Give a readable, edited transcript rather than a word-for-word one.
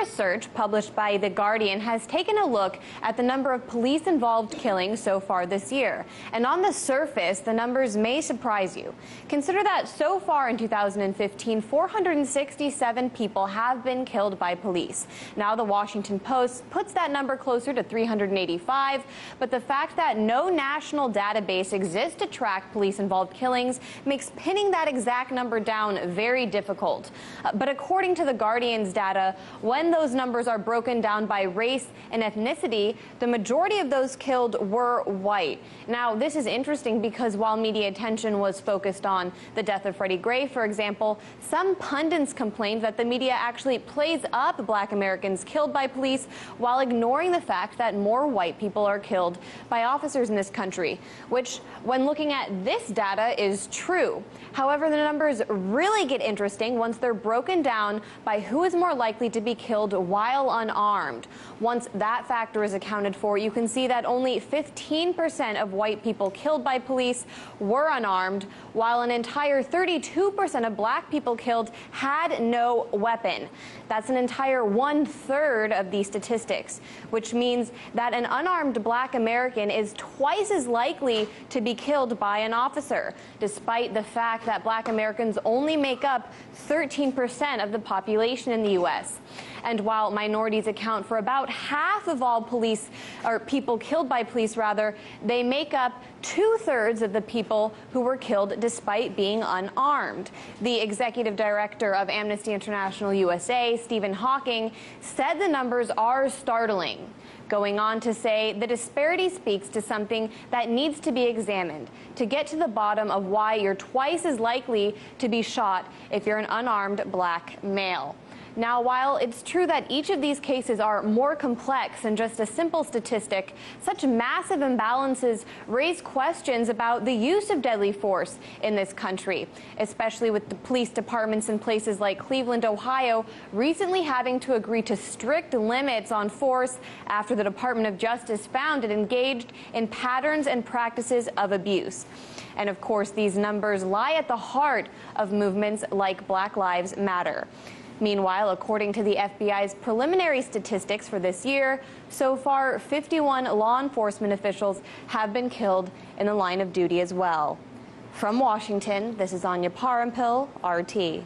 research published by The Guardian has taken a look at the number of police-involved killings so far this year. And on the surface, the numbers may surprise you. Consider that so far in 2015, 467 people have been killed by police. Now, the Washington Post puts that number closer to 385, but the fact that no national database exists to track police-involved killings makes pinning that exact number down very difficult. But according to The Guardian's data, when those numbers are broken down by race and ethnicity, the majority of those killed were white. Now, this is interesting because while media attention was focused on the death of Freddie Gray, for example, some pundits complained that the media actually plays up Black Americans killed by police while ignoring the fact that more white people are killed by officers in this country, which, when looking at this data, is true. However, the numbers really get interesting once they're broken down by who is more likely to be killed while unarmed. Once that factor is accounted for, you can see that only 15% of white people killed by police were unarmed, while an entire 32% of black people killed had no weapon. That's an entire 1/3 of these statistics, which means that an unarmed black American is twice as likely to be killed by an officer, despite the fact that black Americans only make up 13% of the population in the U.S. And while minorities account for about half of all people killed by police, they make up 2/3 of the people who were killed despite being unarmed. The executive director of Amnesty International USA, Stephen Hawking, said the numbers are startling, going on to say the disparity speaks to something that needs to be examined to get to the bottom of why you're twice as likely to be shot if you're an unarmed black male. Now, while it's true that each of these cases are more complex than just a simple statistic, such massive imbalances raise questions about the use of deadly force in this country, especially with the police departments in places like Cleveland, Ohio, recently having to agree to strict limits on force after the Department of Justice found it engaged in patterns and practices of abuse. And of course, these numbers lie at the heart of movements like Black Lives Matter. Meanwhile, according to the FBI's preliminary statistics for this year, so far 51 law enforcement officials have been killed in the line of duty as well. From Washington, this is Anya Parampil, RT.